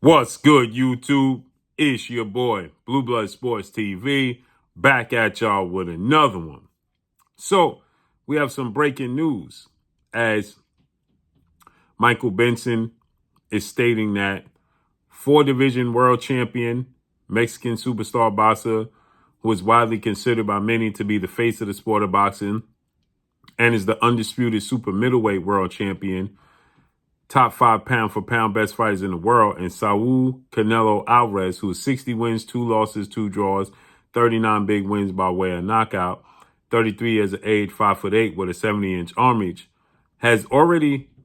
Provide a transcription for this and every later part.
What's good, YouTube? It's your boy, Blue Blood Sports TV, back at y'all with another one. So, we have some breaking news as Michael Benson is stating that four-division world champion, Mexican superstar boxer, who is widely considered by many to be the face of the sport of boxing and is the undisputed super middleweight world champion, top 5 pound for pound best fighters in the world, and Saul Canelo Álvarez, who is 60 wins, 2 losses, 2 draws, 39 big wins by way of knockout, 33 years of age, 5'8" with a 70-inch arm reach,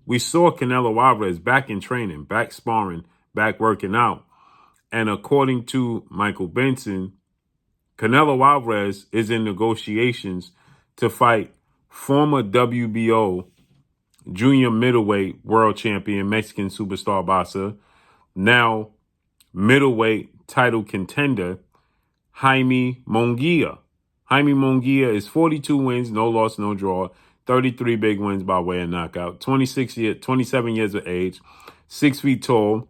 we saw Canelo Álvarez back in training, back sparring, back working out. And according to Michael Benson, Canelo Álvarez is in negotiations to fight former WBO junior middleweight world champion, Mexican superstar boxer, now middleweight title contender, Jaime Munguia. Jaime Munguia is 42 wins, no loss, no draw, 33 big wins by way of knockout, 27 years of age, 6 feet tall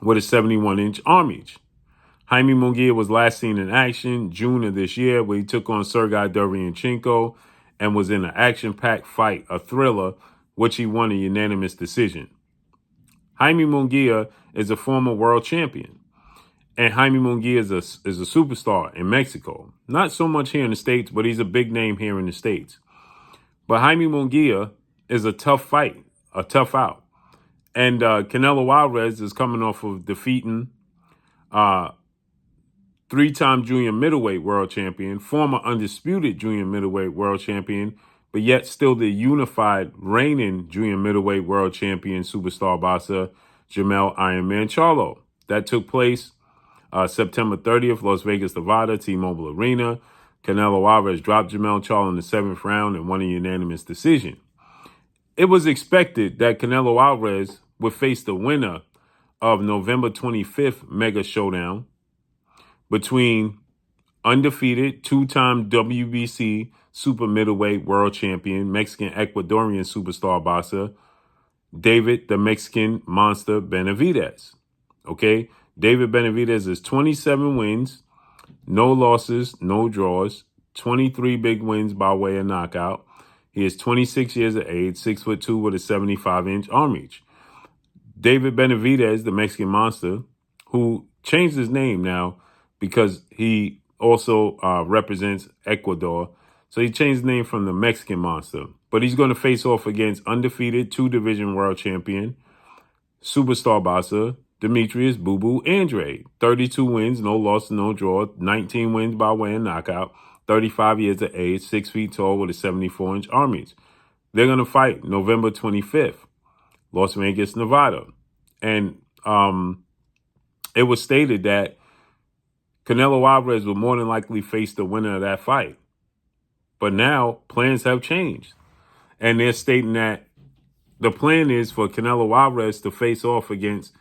with a 71-inch arm reach. Jaime Munguia was last seen in action June of this year where he took on Sergey Cinco and was in an action-packed fight, a thriller, which he won a unanimous decision. Jaime Munguia is a former world champion, and Jaime Munguia is a superstar in Mexico. Not so much here in the States, but he's a big name here in the States. But Jaime Munguia is a tough fight, a tough out. And Canelo Álvarez is coming off of defeating 3-time junior middleweight world champion, former undisputed junior middleweight world champion, but yet still the unified reigning junior middleweight world champion superstar boxer, Jermell Ironman Charlo. That took place September 30th, Las Vegas, Nevada, T-Mobile Arena. Canelo Álvarez dropped Jermell Charlo in the 7th round and won a unanimous decision. It was expected that Canelo Álvarez would face the winner of November 25th Mega Showdown between undefeated 2-time WBC super middleweight world champion, Mexican Ecuadorian superstar boxer, David the Mexican Monster Benavidez. Okay, David Benavidez is 27 wins, no losses, no draws, 23 big wins by way of knockout. He is 26 years of age, 6'2" with a 75-inch arm reach. David Benavidez, the Mexican Monster, who changed his name now because he also represents Ecuador. So he changed his name from the Mexican Monster. But he's going to face off against undefeated 2-division world champion, superstar boxer, Demetrius Boo Boo Andrade. 32 wins, no loss, no draw, 19 wins by way of knockout, 35 years of age, 6 feet tall with a 74-inch arm reach. They're going to fight November 25th, Las Vegas, Nevada. And it was stated that Canelo Álvarez will more than likely face the winner of that fight. But now plans have changed. And they're stating that the plan is for Canelo Álvarez to face off against,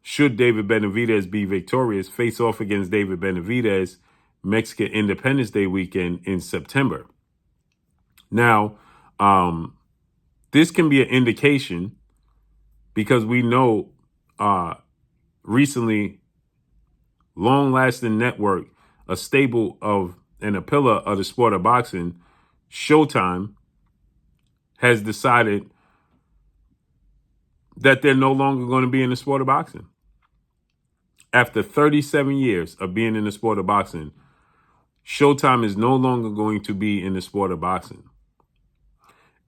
should David Benavidez be victorious, face off against David Benavidez Mexican Independence Day weekend in September. Now, this can be an indication because we know recently long-lasting network, a staple of and a pillar of the sport of boxing, Showtime, has decided that they're no longer going to be in the sport of boxing. After 37 years of being in the sport of boxing, Showtime is no longer going to be in the sport of boxing.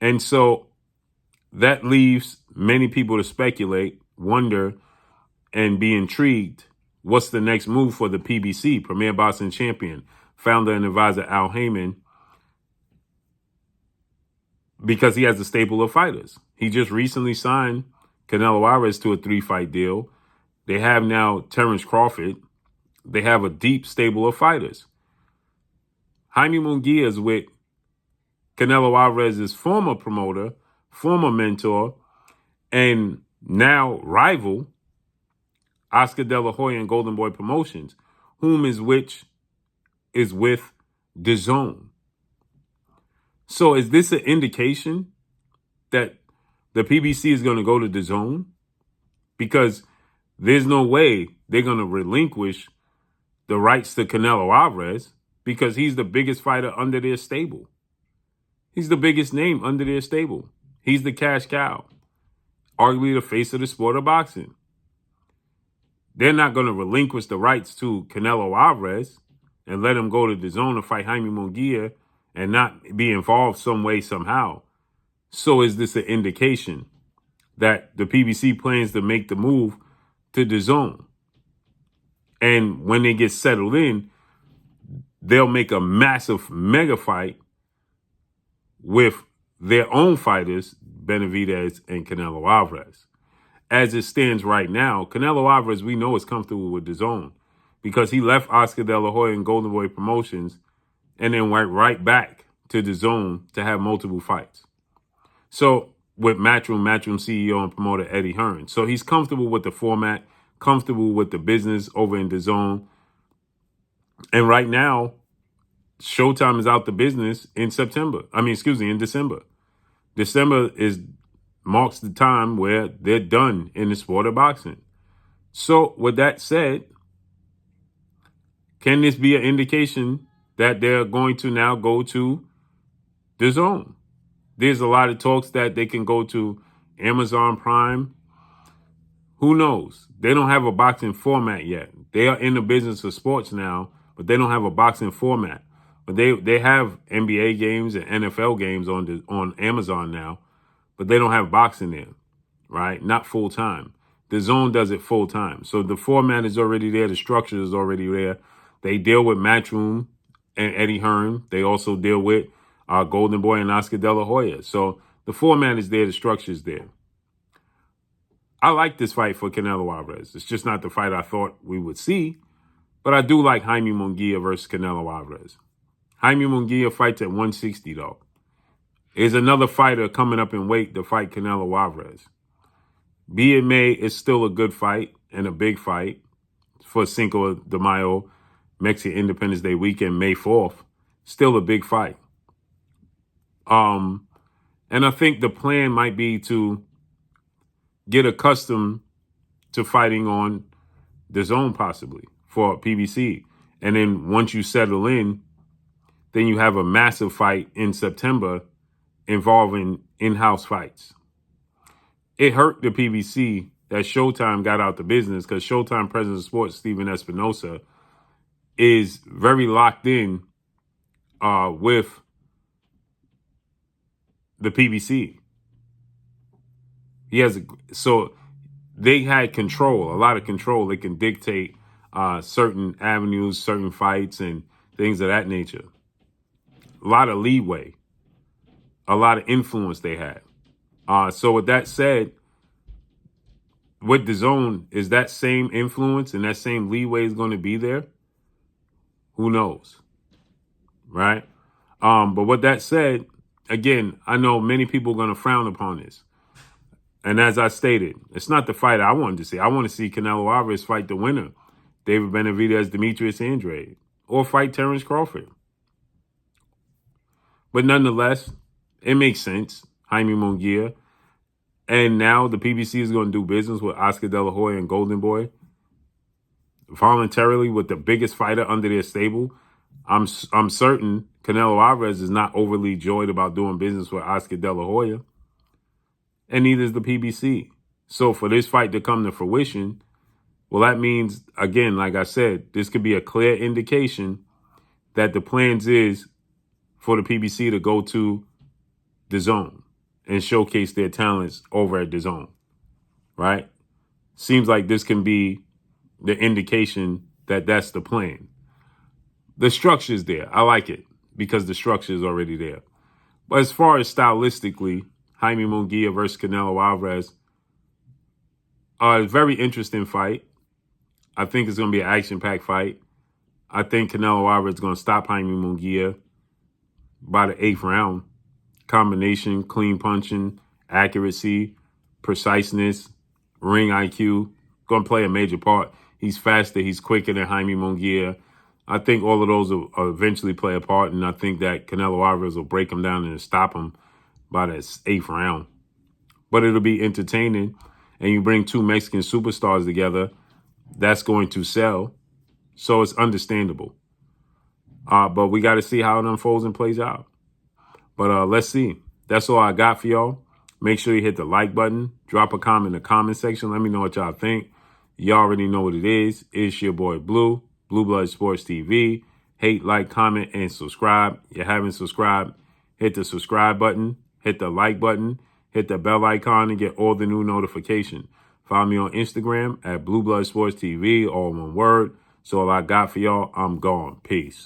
And so that leaves many people to speculate, wonder, and be intrigued. What's the next move for the PBC, Premier Boxing Champion, founder and advisor Al Heyman, because he has a stable of fighters. He just recently signed Canelo Álvarez to a 3-fight deal. They have now Terrence Crawford. They have a deep stable of fighters. Jaime Munguia is with Canelo Álvarez's former promoter, former mentor, and now rival, Oscar De La Hoya and Golden Boy Promotions, whom is with DAZN. So is this an indication that the PBC is going to go to DAZN? Because There's no way they're going to relinquish the rights to Canelo Álvarez because he's the biggest fighter under their stable. He's the biggest name under their stable. He's the cash cow, arguably the face of the sport of boxing. They're not going to relinquish the rights to Canelo Álvarez and let him go to the zone to fight Jaime Munguia and not be involved some way, somehow. So is this an indication that the PBC plans to make the move to the zone? And when they get settled in, they'll make a massive mega fight with their own fighters, Benavidez and Canelo Álvarez. As it stands right now, Canelo Álvarez, we know, is comfortable with the zone because he left Oscar De La Hoya and Golden Boy Promotions and then went right back to the zone to have multiple fights. So with Matchroom CEO and promoter Eddie Hearn. So he's comfortable with the format, comfortable with the business over in the zone. And right now, Showtime is out the business in in December. December marks the time where they're done in the sport of boxing. So with that said, can this be an indication that they're going to now go to the zone? There's a lot of talks that they can go to Amazon Prime. Who knows? They don't have a boxing format yet. They are in the business of sports now, but they don't have a boxing format. But they have NBA games and NFL games on Amazon now, but they don't have boxing there, right? Not full time. The zone does it full time. So the format is already there. The structure is already there. They deal with Matchroom and Eddie Hearn. They also deal with Golden Boy and Oscar De La Hoya. So the format is there. The structure is there. I like this fight for Canelo Álvarez. It's just not the fight I thought we would see, but I do like Jaime Munguia versus Canelo Álvarez. Jaime Munguia fights at 160, though. There's another fighter coming up in weight to fight Canelo Álvarez. Be it may, it's still a good fight and a big fight for Cinco de Mayo, Mexican Independence Day weekend, May 4th. Still a big fight. And I think the plan might be to get accustomed to fighting on the zone possibly for PBC. And then once you settle in, then you have a massive fight in September involving in-house fights. It hurt the PBC that Showtime got out the business because Showtime President of Sports, Steven Espinosa, is very locked in with the PBC. So they had control, a lot of control. They can dictate certain avenues, certain fights, and things of that nature. A lot of leeway, a lot of influence they had. So with that said, with the zone, is that same influence and that same leeway is going to be there? Who knows, right? But with that said, again, I know many people are going to frown upon this. And as I stated, it's not the fight I wanted to see. I want to see Canelo Álvarez fight the winner, David Benavidez, Demetrius Andrade, or fight Terrence Crawford. But nonetheless, it makes sense. Jaime Munguia. And now the PBC is going to do business with Oscar De La Hoya and Golden Boy voluntarily with the biggest fighter under their stable. I'm certain Canelo Álvarez is not overly joyed about doing business with Oscar De La Hoya. And neither is the PBC. So for this fight to come to fruition, well, that means, again, like I said, this could be a clear indication that the plans is for the PBC to go to the zone and showcase their talents over at the zone, right? Seems like this can be the indication that that's the plan. The structure is there. I like it because the structure is already there. But as far as stylistically, Jaime Munguia versus Canelo Álvarez, a very interesting fight. I think it's going to be an action-packed fight. I think Canelo Álvarez is going to stop Jaime Munguia by the 8th round. Combination, clean punching, accuracy, preciseness, ring IQ, going to play a major part. He's faster. He's quicker than Jaime Munguia. I think all of those will eventually play a part, and I think that Canelo Álvarez will break him down and stop him by that 8th round. But it'll be entertaining, and you bring two Mexican superstars together. that's going to sell. So it's understandable. But we got to see how it unfolds and plays out. But let's see. That's all I got for y'all. Make sure you hit the like button. Drop a comment in the comment section. Let me know what y'all think. You already know what it is. It's your boy Blue, Blue Blood Sports TV. Hate, like, comment, and subscribe. If you haven't subscribed, hit the subscribe button. Hit the like button. Hit the bell icon and get all the new notifications. Follow me on Instagram at Blue Blood Sports TV, all one word. So all I got for y'all, I'm gone. Peace.